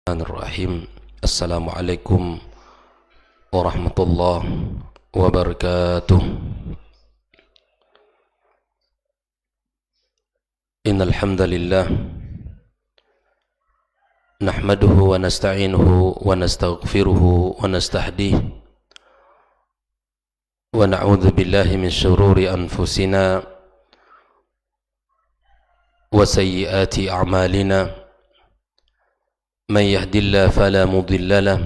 Bismillahirrahmanirrahim. Assalamualaikum warahmatullahi wabarakatuh. Innal hamdalillah nahmaduhu wa nasta'inuhu wa nastaghfiruhu wa nastahdihi wa na'udzu billahi min shururi anfusina wa sayyiati a'malina. من يهد الله فلا مضل له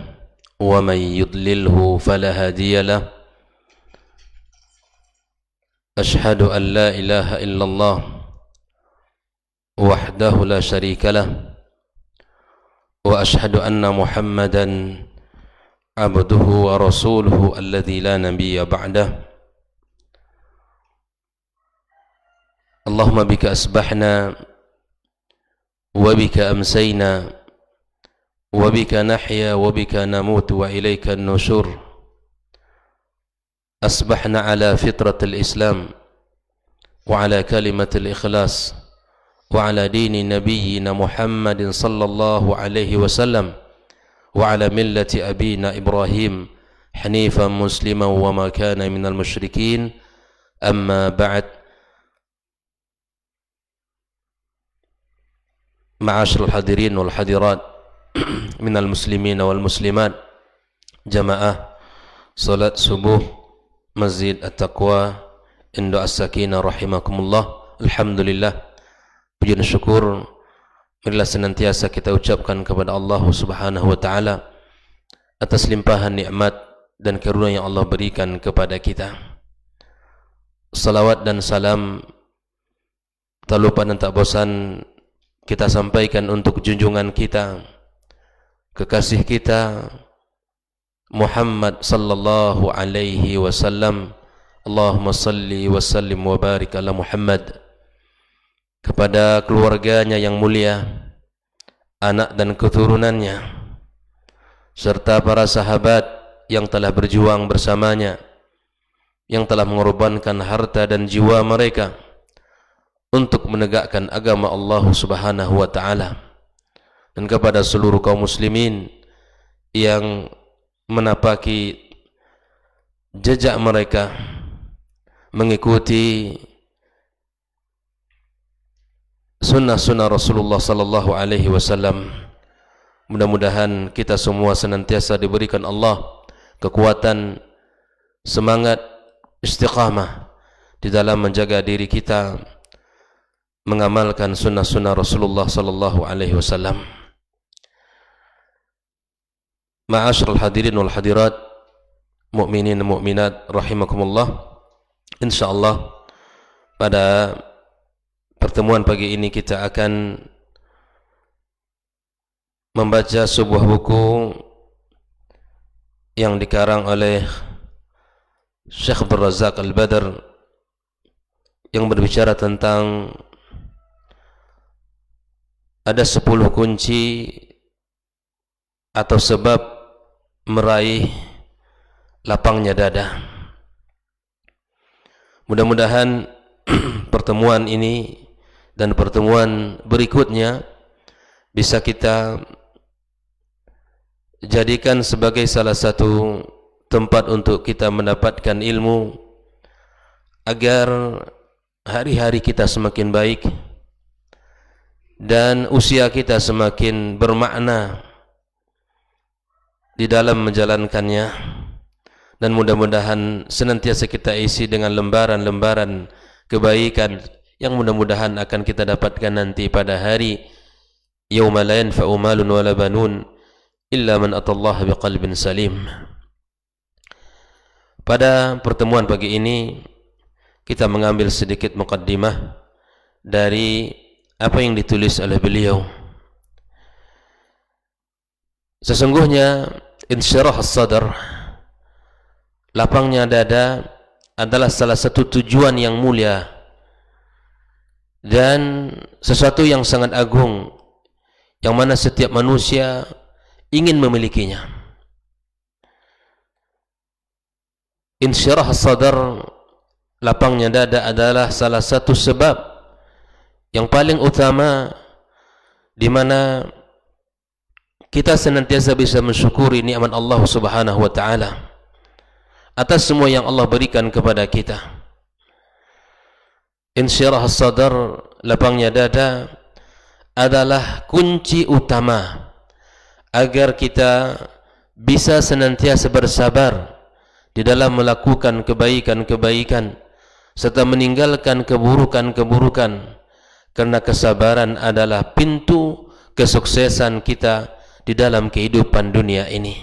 ومن يضلله فلا هادي له أشهد أن لا إله إلا الله وحده لا شريك له وأشهد أن محمدا عبده ورسوله الذي لا نبي بعده اللهم بك أصبحنا وبك أمسينا وبك نحيا وبك نموت وإليك النشور أصبحنا على فطرة الإسلام وعلى كلمة الإخلاص وعلى دين نبينا محمد صلى الله عليه وسلم وعلى ملة أبينا إبراهيم حنيفا مسلما وما كان من المشركين أما بعد معاشر الحاضرين والحاضرات minal muslimin wal muslimat jamaah salat subuh Masjid At-Taqwa Indo As-Sakinah rahimakumullah. Alhamdulillah, puji dan syukur marilah senantiasa kita ucapkan kepada Allah Subhanahu wa taala atas limpahan nikmat dan karunia yang Allah berikan kepada kita. Salawat dan salam tak lupa dan tak bosan kita sampaikan untuk junjungan kita, kekasih kita Muhammad sallallahu alaihi wasallam. Allahumma salli wa sallim wa barik ala Muhammad, kepada keluarganya yang mulia, anak dan keturunannya, serta para sahabat yang telah berjuang bersamanya, yang telah mengorbankan harta dan jiwa mereka untuk menegakkan agama Allah Subhanahu wa taala, dan kepada seluruh kaum muslimin yang menapaki jejak mereka, mengikuti sunnah-sunnah Rasulullah sallallahu alaihi wasallam. Mudah-mudahan kita semua senantiasa diberikan Allah kekuatan, semangat, istiqamah di dalam menjaga diri kita, mengamalkan sunnah-sunnah Rasulullah sallallahu alaihi wasallam. Ma'asyiral hadirin wal hadirat, mukminin dan mukminat rahimakumullah. Insyaallah pada pertemuan pagi ini kita akan membaca sebuah buku yang dikarang oleh Syekh Abdul Razak Al-Badr yang berbicara tentang ada 10 kunci atau sebab meraih lapangnya dada. Mudah-mudahan pertemuan ini dan pertemuan berikutnya bisa kita jadikan sebagai salah satu tempat untuk kita mendapatkan ilmu agar hari-hari kita semakin baik dan usia kita semakin bermakna di dalam menjalankannya, dan mudah-mudahan senantiasa kita isi dengan lembaran-lembaran kebaikan yang mudah-mudahan akan kita dapatkan nanti pada hari yauma la yanfa'u malun wala banun illa man atallaha biqalbin salim. Pada pertemuan pagi ini kita mengambil sedikit muqaddimah dari apa yang ditulis oleh beliau. Sesungguhnya insyirah as-sadr, lapangnya dada, adalah salah satu tujuan yang mulia dan sesuatu yang sangat agung yang mana setiap manusia ingin memilikinya. Insyirah as-sadr, lapangnya dada, adalah salah satu sebab yang paling utama di mana kita senantiasa bisa mensyukuri nikmat Allah Subhanahu wa taala atas semua yang Allah berikan kepada kita. Insyirah sadar, lapangnya dada, adalah kunci utama agar kita bisa senantiasa bersabar di dalam melakukan kebaikan-kebaikan serta meninggalkan keburukan-keburukan, karena kesabaran adalah pintu kesuksesan kita di dalam kehidupan dunia ini.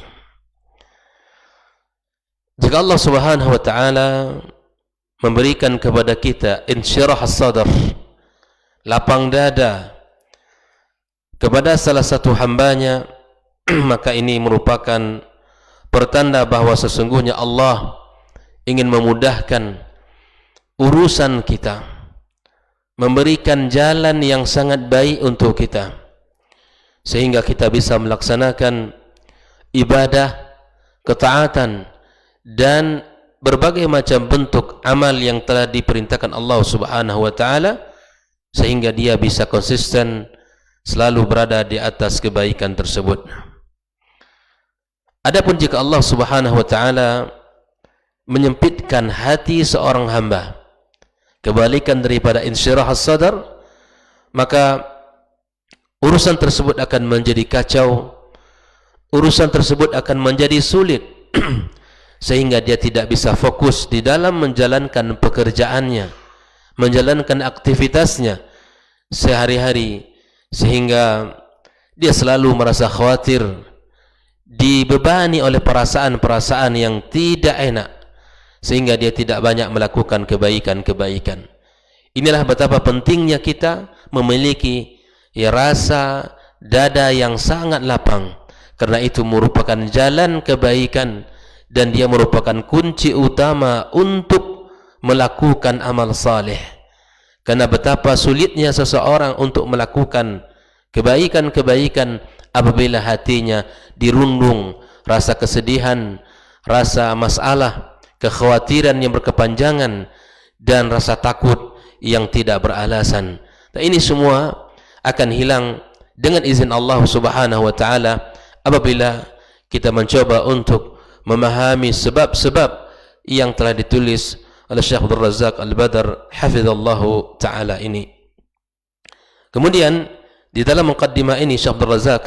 Jika Allah Subhanahu wa taala memberikan kepada kita insyirah sadar, lapang dada kepada salah satu hambanya, maka ini merupakan pertanda bahawa sesungguhnya Allah ingin memudahkan urusan kita, memberikan jalan yang sangat baik untuk kita, sehingga kita bisa melaksanakan ibadah, ketaatan, dan berbagai macam bentuk amal yang telah diperintahkan Allah Subhanahu wa taala, sehingga dia bisa konsisten selalu berada di atas kebaikan tersebut. Adapun jika Allah Subhanahu wa taala menyempitkan hati seorang hamba, kebalikan daripada insyirah sadar, maka urusan tersebut akan menjadi kacau, urusan tersebut akan menjadi sulit sehingga dia tidak bisa fokus di dalam menjalankan pekerjaannya, menjalankan aktivitasnya sehari-hari, sehingga dia selalu merasa khawatir, dibebani oleh perasaan-perasaan yang tidak enak, sehingga dia tidak banyak melakukan kebaikan-kebaikan. Inilah betapa pentingnya kita memiliki rasa dada yang sangat lapang, karena itu merupakan jalan kebaikan dan dia merupakan kunci utama untuk melakukan amal saleh. Karena betapa sulitnya seseorang untuk melakukan kebaikan-kebaikan apabila hatinya dirundung rasa kesedihan, rasa masalah, kekhawatiran yang berkepanjangan, dan rasa takut yang tidak beralasan. Dan ini semua akan hilang dengan izin Allah Subhanahu wa taala apabila kita mencoba untuk memahami sebab-sebab yang telah ditulis oleh Syekh Abdul Razak Al-Badr hafizallahu taala ini. Kemudian di dalam muqaddimah ini Syekh Abdul Razak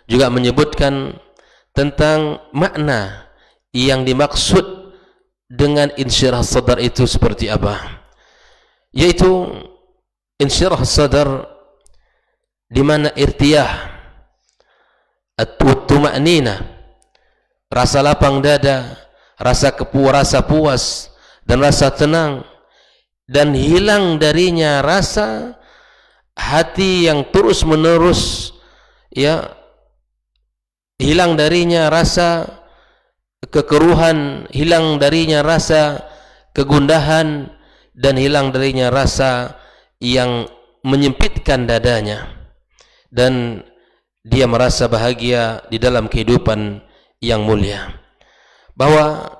juga menyebutkan tentang makna yang dimaksud dengan insyirah sadar itu seperti apa, yaitu insyirah sadar di mana irtiyah, at-tuma'nina, rasa lapang dada, rasa puas dan rasa tenang, dan hilang darinya rasa hati yang terus menerus hilang darinya rasa kekeruhan, hilang darinya rasa kegundahan, dan hilang darinya rasa yang menyempitkan dadanya, dan dia merasa bahagia di dalam kehidupan yang mulia. Bahwa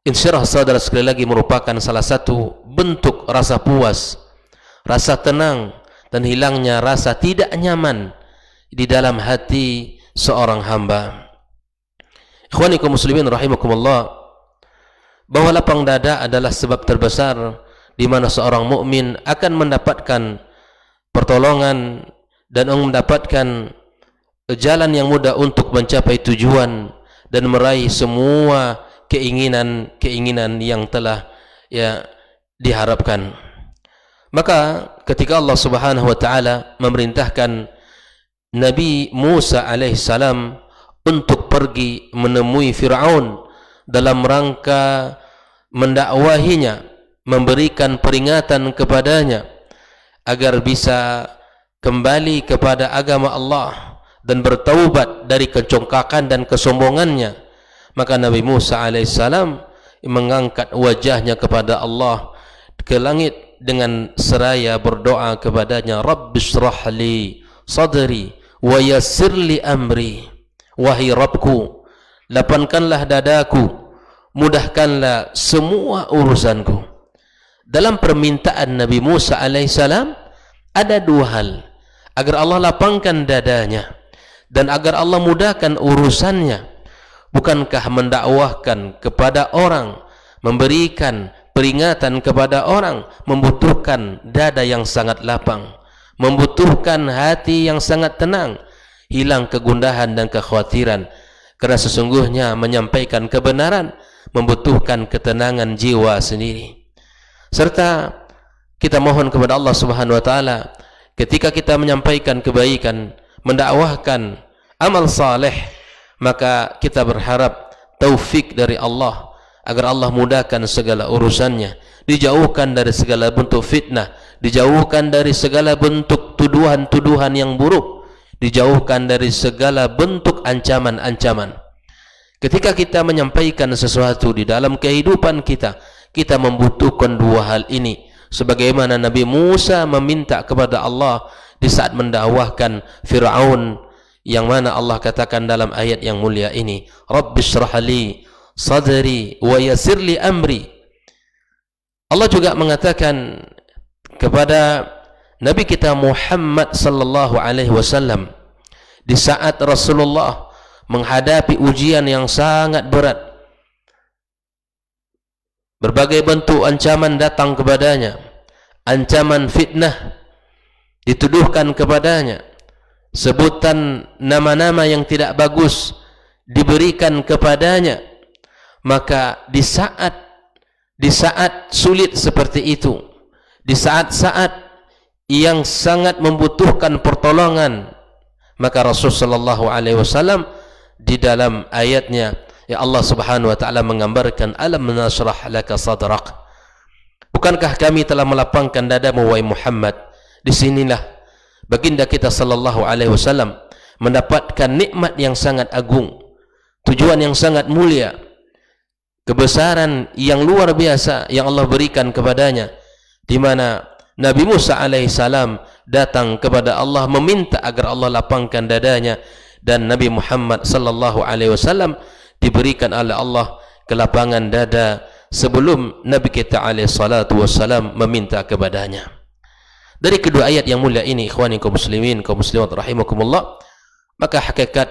insyirah sadar sekali lagi merupakan salah satu bentuk rasa puas, rasa tenang, dan hilangnya rasa tidak nyaman di dalam hati seorang hamba. Ikhwanikum muslimin rahimakumullah, bahwa lapang dada adalah sebab terbesar di mana seorang mukmin akan mendapatkan pertolongan dan mendapatkan jalan yang mudah untuk mencapai tujuan dan meraih semua keinginan-keinginan yang telah diharapkan. Maka ketika Allah Subhanahu wa taala memerintahkan Nabi Musa alaihissalam untuk pergi menemui Fir'aun dalam rangka mendakwahinya, memberikan peringatan kepadanya agar bisa kembali kepada agama Allah dan bertaubat dari kecongkakan dan kesombongannya, maka Nabi Musa alaihissalam mengangkat wajahnya kepada Allah ke langit dengan seraya berdoa kepadanya, Rabbishrah li sadri wa yassir li amri. Wahai Rabbku, lapangkanlah dadaku, mudahkanlah semua urusanku. Dalam permintaan Nabi Musa alaihissalam ada dua hal agar Allah lapangkan dadanya. dan agar Allah mudahkan urusannya. Bukankah mendakwahkan kepada orang, memberikan peringatan kepada orang membutuhkan dada yang sangat lapang, membutuhkan hati yang sangat tenang, hilang kegundahan dan kekhawatiran, karena sesungguhnya menyampaikan kebenaran membutuhkan ketenangan jiwa sendiri. Serta kita mohon kepada Allah Subhanahu wa taala ketika kita menyampaikan kebaikan, mendakwahkan amal saleh, maka kita berharap taufik dari Allah agar Allah mudahkan segala urusannya, dijauhkan dari segala bentuk fitnah, dijauhkan dari segala bentuk tuduhan-tuduhan yang buruk, dijauhkan dari segala bentuk ancaman-ancaman. Ketika kita menyampaikan sesuatu di dalam kehidupan kita, kita membutuhkan dua hal ini, sebagaimana Nabi Musa meminta kepada Allah di saat mendakwahkan Fir'aun, yang mana Allah katakan dalam ayat yang mulia ini, Rabbi shrah li sadri wa yassir li amri. Allah juga mengatakan kepada Nabi kita Muhammad sallallahu alaihi wasallam di saat Rasulullah menghadapi ujian yang sangat berat, berbagai bentuk ancaman datang kepadanya, ancaman fitnah dituduhkan kepadanya, sebutan nama-nama yang tidak bagus diberikan kepadanya. Maka di saat sulit seperti itu, di saat-saat yang sangat membutuhkan pertolongan, maka Rasulullah sallallahu alaihi wasallam di dalam ayatnya, ya Allah Subhanahu wa taala menggambarkan alam nashrah laka sadrak, bukankah kami telah melapangkan dadamu wahai Muhammad. Disinilah baginda kita sallallahu alaihi wasallam mendapatkan nikmat yang sangat agung, tujuan yang sangat mulia, kebesaran yang luar biasa yang Allah berikan kepadanya, di mana Nabi Musa alaihi salam datang kepada Allah meminta agar Allah lapangkan dadanya, dan Nabi Muhammad sallallahu alaihi wasallam diberikan oleh Allah kelapangan dada sebelum Nabi kita alaihi salatu wasallam meminta kepadanya. Dari kedua ayat yang mulia ini, ikhwani kaum muslimin, kaum muslimat rahimakumullah, maka hakikat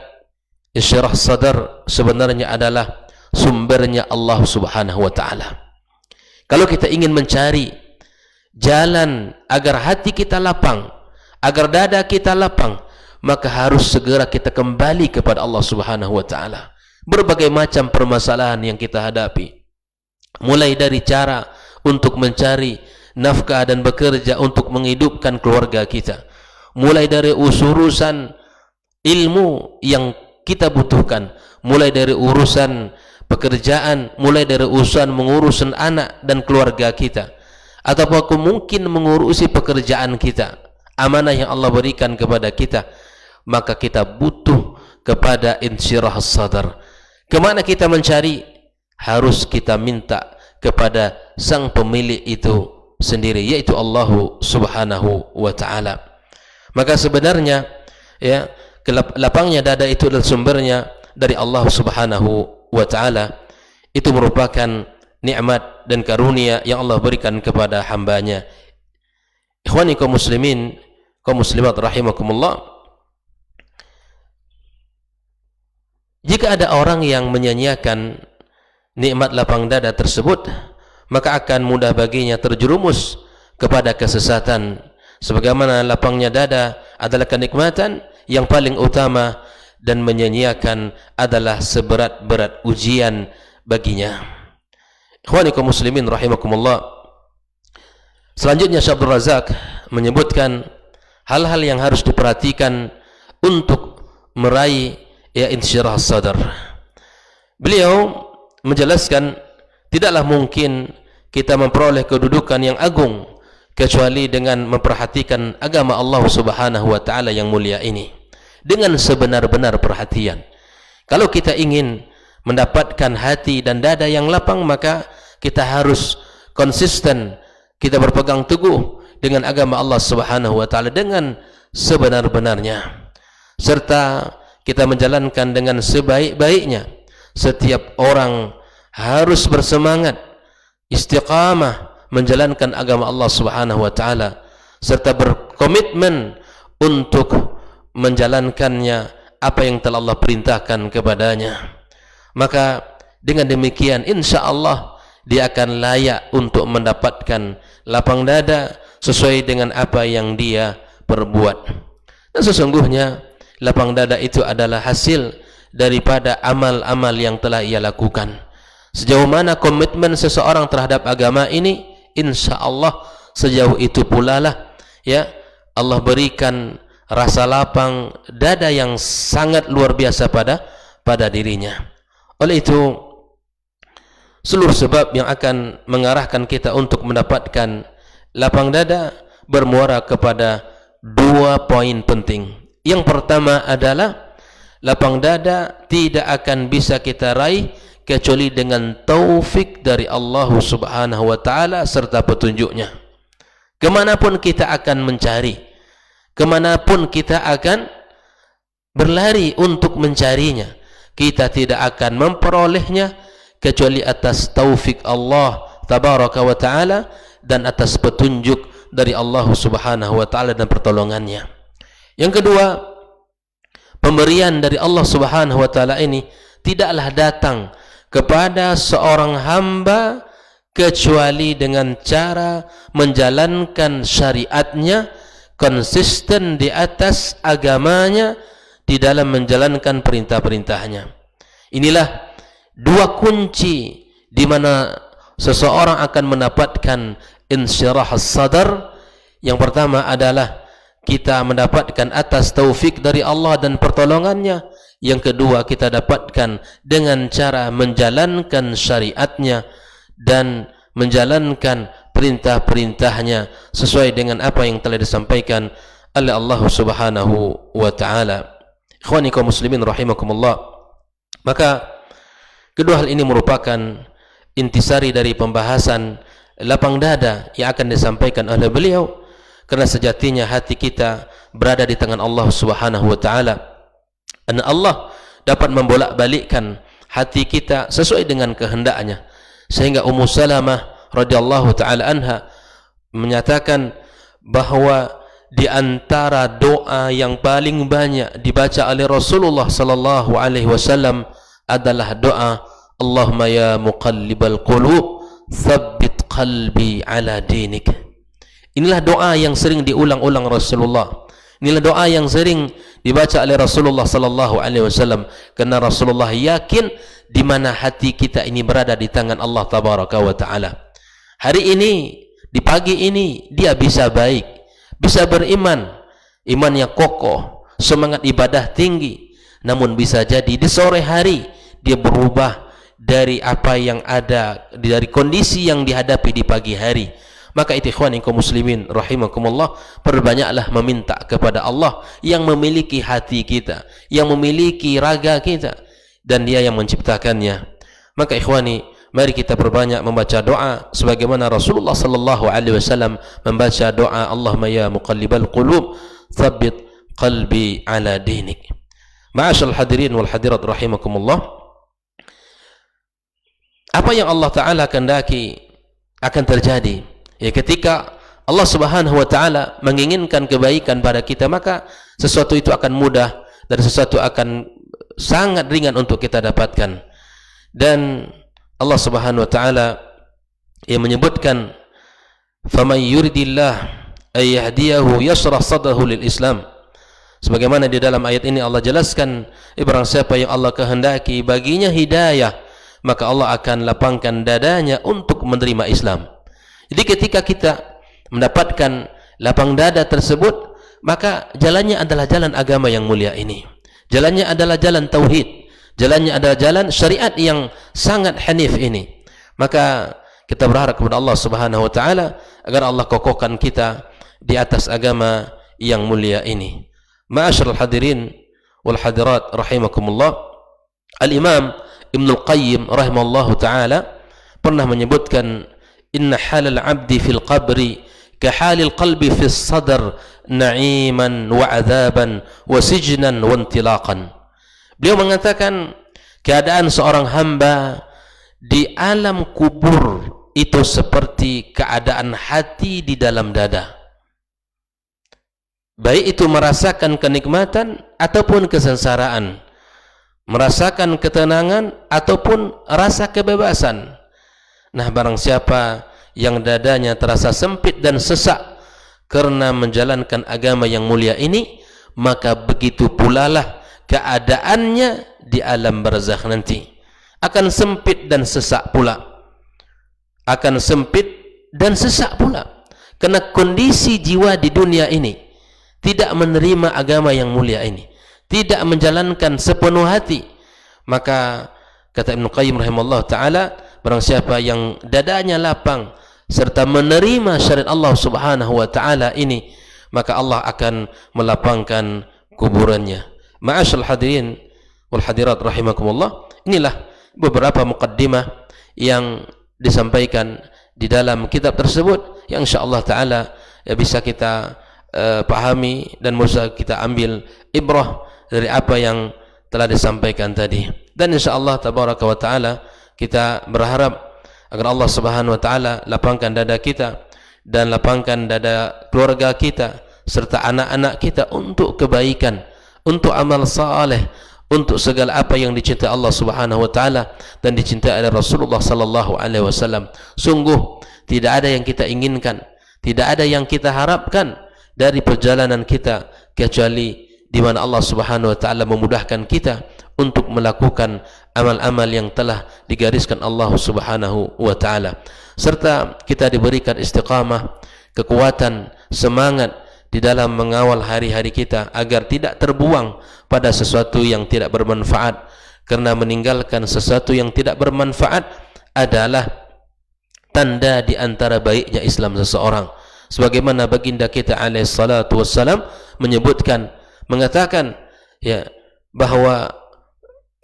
insyirah sadar sebenarnya adalah sumbernya Allah Subhanahu wa taala. Kalau kita ingin mencari jalan agar hati kita lapang, agar dada kita lapang, maka harus segera kita kembali kepada Allah Subhanahu wa taala. Berbagai macam permasalahan yang kita hadapi, mulai dari cara untuk mencari nafkah dan bekerja untuk menghidupkan keluarga kita, mulai dari urusan ilmu yang kita butuhkan, mulai dari urusan pekerjaan, mulai dari urusan mengurusan anak dan keluarga kita, ataupun mungkin mengurusi pekerjaan kita, amanah yang Allah berikan kepada kita, maka kita butuh kepada insyirah sadar. Kemana kita mencari? Harus kita minta kepada sang pemilik itu sendiri, yaitu Allah Subhanahu wa taala. Maka sebenarnya ya, lapangnya dada itu adalah sumbernya dari Allah Subhanahu wa taala. Itu merupakan nikmat dan karunia yang Allah berikan kepada hambanya. Ikhwani kaum muslimin, kaum muslimat rahimakumullah, jika ada orang yang menyanyiakan nikmat lapang dada tersebut, maka akan mudah baginya terjerumus kepada kesesatan, sebagaimana lapangnya dada adalah kenikmatan yang paling utama dan menyanyiakan adalah seberat-berat ujian baginya. Ikhwani kaum muslimin rahimakumullah, selanjutnya Syekh Abdul Razak menyebutkan hal-hal yang harus diperhatikan untuk meraih insyirah sadar. Beliau menjelaskan tidaklah mungkin kita memperoleh kedudukan yang agung kecuali dengan memperhatikan agama Allah Subhanahu wa taala yang mulia ini dengan sebenar-benar perhatian. Kalau kita ingin mendapatkan hati dan dada yang lapang, maka kita harus konsisten, kita berpegang teguh dengan agama Allah Subhanahu wa taala dengan sebenar-benarnya, serta kita menjalankan dengan sebaik-baiknya. Setiap orang harus bersemangat istiqamah menjalankan agama Allah Subhanahu wa taala serta berkomitmen untuk menjalankannya apa yang telah Allah perintahkan kepadanya. Maka dengan demikian insya Allah dia akan layak untuk mendapatkan lapang dada sesuai dengan apa yang dia perbuat. Dan sesungguhnya lapang dada itu adalah hasil daripada amal-amal yang telah ia lakukan. Sejauh mana komitmen seseorang terhadap agama ini, insya Allah sejauh itu pula lah ya Allah berikan rasa lapang dada yang sangat luar biasa pada dirinya. Oleh itu, seluruh sebab yang akan mengarahkan kita untuk mendapatkan lapang dada bermuara kepada dua poin penting. Yang pertama adalah lapang dada tidak akan bisa kita raih kecuali dengan taufik dari Allah Subhanahu wa taala serta petunjuknya. Kemanapun kita akan mencari, kemanapun kita akan berlari untuk mencarinya, kita tidak akan memperolehnya kecuali atas taufik Allah tabaraka wa taala dan atas petunjuk dari Allah Subhanahu wa taala dan pertolongannya. Yang kedua, pemberian dari Allah Subhanahu wa taala ini tidaklah datang kepada seorang hamba kecuali dengan cara menjalankan syariatnya, konsisten di atas agamanya, di dalam menjalankan perintah-perintahnya. Inilah dua kunci di mana seseorang akan mendapatkan insyirah sadar. Yang pertama adalah kita mendapatkan atas taufik dari Allah dan pertolongannya. Yang kedua, kita dapatkan dengan cara menjalankan syariatnya dan menjalankan perintah-perintahnya sesuai dengan apa yang telah disampaikan oleh Allah Subhanahu wa taala. Ikhwani kaum muslimin rahimakumullah. Maka kedua hal ini merupakan intisari dari pembahasan lapang dada yang akan disampaikan oleh beliau, karena sejatinya hati kita berada di tangan Allah Subhanahu wa taala. Dan Allah dapat membolak-balikkan hati kita sesuai dengan kehendaknya. Sehingga Ummu Salamah radhiyallahu taala anha menyatakan bahwa di antara doa yang paling banyak dibaca oleh Rasulullah sallallahu alaihi wasallam adalah doa Allahumma ya muqallibal qulub tsabbit qalbi ala dinik. Inilah doa yang sering diulang-ulang Rasulullah. Inilah doa yang sering dibaca oleh Rasulullah sallallahu alaihi wasallam, karena Rasulullah yakin di mana hati kita ini berada di tangan Allah tabaraka wa taala. Hari ini, di pagi ini dia bisa baik, bisa beriman, iman yang kokoh, semangat ibadah tinggi, namun bisa jadi di sore hari dia berubah dari apa yang ada, dari kondisi yang dihadapi di pagi hari. Maka itu ikhwani kaum muslimin rahimakumullah, perbanyaklah meminta kepada Allah yang memiliki hati kita, yang memiliki raga kita, dan dia yang menciptakannya. Maka ikhwani, mari kita perbanyak membaca doa sebagaimana Rasulullah sallallahu alaihi wasallam membaca doa Allahumma ya muqallibal qulub tsabbit qalbi ala dinik. Ma'asyiral hadirin wal hadirat rahimakumullah, apa yang Allah taala kehendaki akan terjadi ya ketika Allah Subhanahu wa taala menginginkan kebaikan pada kita, maka sesuatu itu akan mudah dan sesuatu akan sangat ringan untuk kita dapatkan. Dan Allah Subhanahu wa taala yang menyebutkan faman yuridillah ay yahdiyahu yashrah sadrahu lil Islam, sebagaimana di dalam ayat ini Allah jelaskan barang siapa yang Allah kehendaki baginya hidayah, maka Allah akan lapangkan dadanya untuk menerima Islam. Jadi ketika kita mendapatkan lapang dada tersebut, maka jalannya adalah jalan agama yang mulia ini. Jalannya adalah jalan tauhid, jalannya adalah jalan syariat yang sangat hanif ini. Maka kita berharap kepada Allah Subhanahu wa taala agar Allah kokohkan kita di atas agama yang mulia ini. Ma'asyiral hadirin wal hadirat rahimakumullah, Al-Imam Ibnul Qayyim rahimallahu taala pernah menyebutkan inna halal abdi fil qabri kahalil qalbi fis sadr na'iman wa adzaban wa sijnan wa intilaqan. Beliau mengatakan keadaan seorang hamba di alam kubur itu seperti keadaan hati di dalam dada. baik itu merasakan kenikmatan ataupun kesengsaraan, merasakan ketenangan ataupun rasa kebebasan. Nah, barang siapa yang dadanya terasa sempit dan sesak karena menjalankan agama yang mulia ini, maka begitu pula lah keadaannya di alam barzakh nanti. Akan sempit dan sesak pula. Akan sempit dan sesak pula. Karena kondisi jiwa di dunia ini tidak menerima agama yang mulia ini, tidak menjalankan sepenuh hati, maka kata Ibnu Qayyim rahimahullah ta'ala, barang siapa yang dadanya lapang serta menerima syariat Allah subhanahu wa ta'ala ini, maka Allah akan melapangkan kuburannya. Ma'asyal hadirin wal hadirat rahimakumullah, inilah beberapa muqaddimah yang disampaikan di dalam kitab tersebut yang insyaallah ta'ala bisa kita pahami dan bisa kita ambil ibrah dari apa yang telah disampaikan tadi. Dan insyaallah tabaraka wa ta'ala kita berharap agar Allah subhanahu wa ta'ala lapangkan dada kita dan lapangkan dada keluarga kita serta anak-anak kita untuk kebaikan, untuk amal saleh, untuk segala apa yang dicintai Allah subhanahu wa ta'ala dan dicintai oleh Rasulullah sallallahu alaihi wasallam. Sungguh tidak ada yang kita inginkan, tidak ada yang kita harapkan dari perjalanan kita kecuali di mana Allah subhanahu wa ta'ala memudahkan kita untuk melakukan amal-amal yang telah digariskan Allah subhanahu wa ta'ala, serta kita diberikan istiqamah, kekuatan, semangat di dalam mengawal hari-hari kita agar tidak terbuang pada sesuatu yang tidak bermanfaat, karena meninggalkan sesuatu yang tidak bermanfaat adalah tanda di antara baiknya Islam seseorang. Sebagaimana baginda kita alaihi salatu wassalam menyebutkan, mengatakan ya, bahwa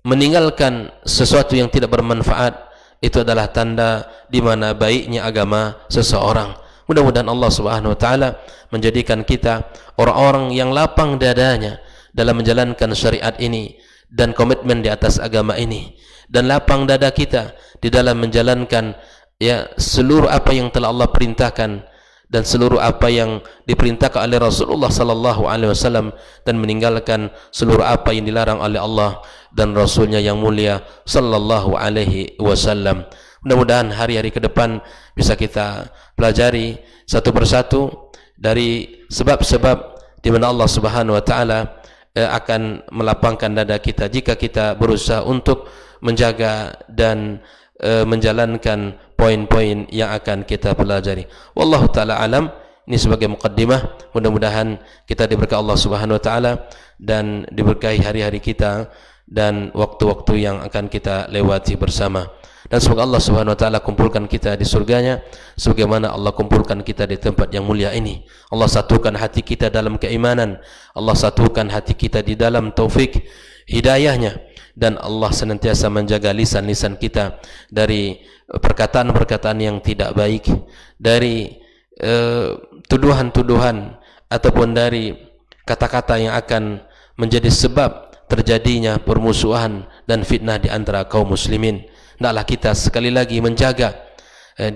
meninggalkan sesuatu yang tidak bermanfaat itu adalah tanda di mana baiknya agama seseorang. Mudah-mudahan Allah subhanahu wa ta'ala menjadikan kita orang-orang yang lapang dadanya dalam menjalankan syariat ini dan komitmen di atas agama ini, dan lapang dada kita di dalam menjalankan ya seluruh apa yang telah Allah perintahkan dan seluruh apa yang diperintahkan oleh Rasulullah sallallahu alaihi wasallam, dan meninggalkan seluruh apa yang dilarang oleh Allah dan Rasulnya yang mulia sallallahu alaihi wasallam. Mudah-mudahan hari-hari ke depan bisa kita pelajari satu persatu dari sebab-sebab di mana Allah subhanahu wa ta'ala akan melapangkan dada kita jika kita berusaha untuk menjaga dan menjalankan poin-poin yang akan kita pelajari. Wallahu ta'ala alam. Ini sebagai muqaddimah. Mudah-mudahan kita diberkahi Allah subhanahu wa ta'ala dan diberkahi hari-hari kita dan waktu-waktu yang akan kita lewati bersama. Dan semoga Allah subhanahu wa ta'ala kumpulkan kita di surganya sebagaimana Allah kumpulkan kita di tempat yang mulia ini. Allah satukan hati kita dalam keimanan, Allah satukan hati kita di dalam taufik hidayahnya, dan Allah senantiasa menjaga lisan-lisan kita dari perkataan-perkataan yang tidak baik, dari tuduhan-tuduhan ataupun dari kata-kata yang akan menjadi sebab terjadinya permusuhan dan fitnah di antara kaum muslimin. Hendaklah kita sekali lagi menjaga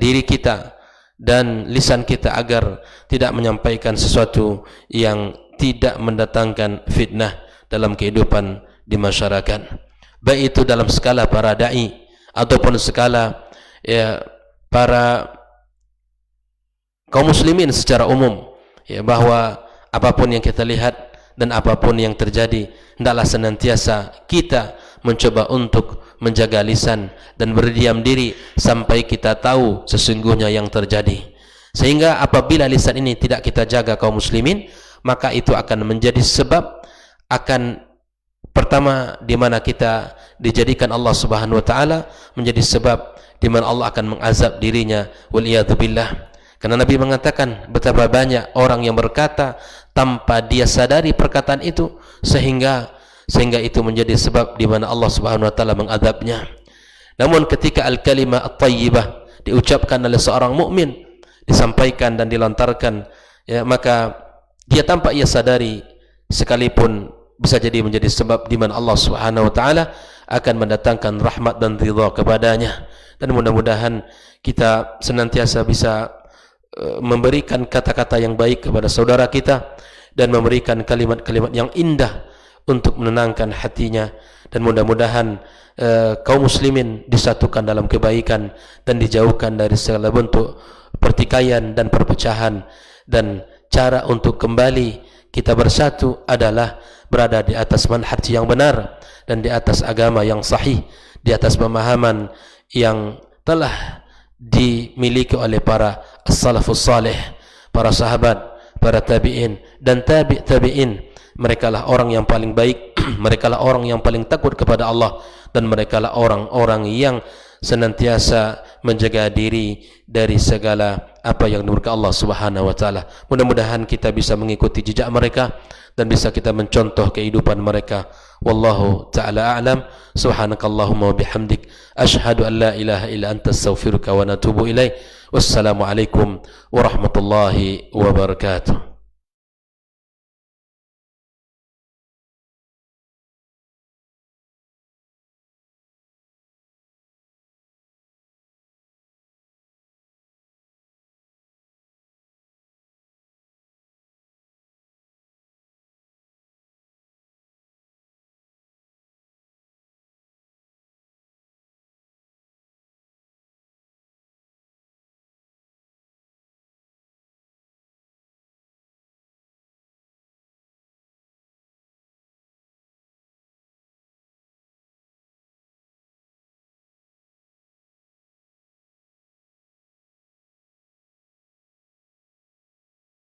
diri kita dan lisan kita agar tidak menyampaikan sesuatu yang tidak mendatangkan fitnah dalam kehidupan di masyarakat, baik itu dalam skala para dai ataupun skala ya, para kaum muslimin secara umum, ya, bahwa apapun yang kita lihat dan apapun yang terjadi, hendaklah senantiasa kita mencoba untuk menjaga lisan dan berdiam diri sampai kita tahu sesungguhnya yang terjadi. Sehingga apabila lisan ini tidak kita jaga kaum muslimin, maka itu akan menjadi sebab, akan pertama di mana kita dijadikan Allah subhanahu wa ta'ala menjadi sebab di mana Allah akan mengazab dirinya, waliyadzubillah. Karena Nabi mengatakan betapa banyak orang yang berkata tanpa dia sadari perkataan itu, sehingga itu menjadi sebab di mana Allah subhanahu wa ta'ala mengazabnya. Namun ketika al-kalimah at-tayyibah diucapkan oleh seorang mukmin, disampaikan dan dilontarkan, ya, maka dia tanpa ia sadari sekalipun bisa jadi menjadi sebab di mana Allah subhanahu wa ta'ala akan mendatangkan rahmat dan ridha kepadanya. Dan mudah-mudahan kita senantiasa bisa memberikan kata-kata yang baik kepada saudara kita dan memberikan kalimat-kalimat yang indah untuk menenangkan hatinya, dan mudah-mudahan kaum muslimin disatukan dalam kebaikan dan dijauhkan dari segala bentuk pertikaian dan perpecahan. Dan cara untuk kembali kita bersatu adalah berada di atas manhaj yang benar dan di atas agama yang sahih, di atas pemahaman yang telah dimiliki oleh para as-salafus salih, para sahabat, para tabi'in dan tabi'in. Mereka lah orang yang paling baik, mereka lah orang yang paling takut kepada Allah, dan mereka lah orang-orang yang senantiasa menjaga diri dari segala apa yang dimurka Allah Subhanahu wa taala. Mudah-mudahan kita bisa mengikuti jejak mereka dan bisa kita mencontoh kehidupan mereka. Wallahu taala a'lam. Subhanakallahumma wa bihamdik, asyhadu an la ilaha illa anta, astaghfiruka wa atubu ilaik. Wassalamu alaikum warahmatullahi wabarakatuh.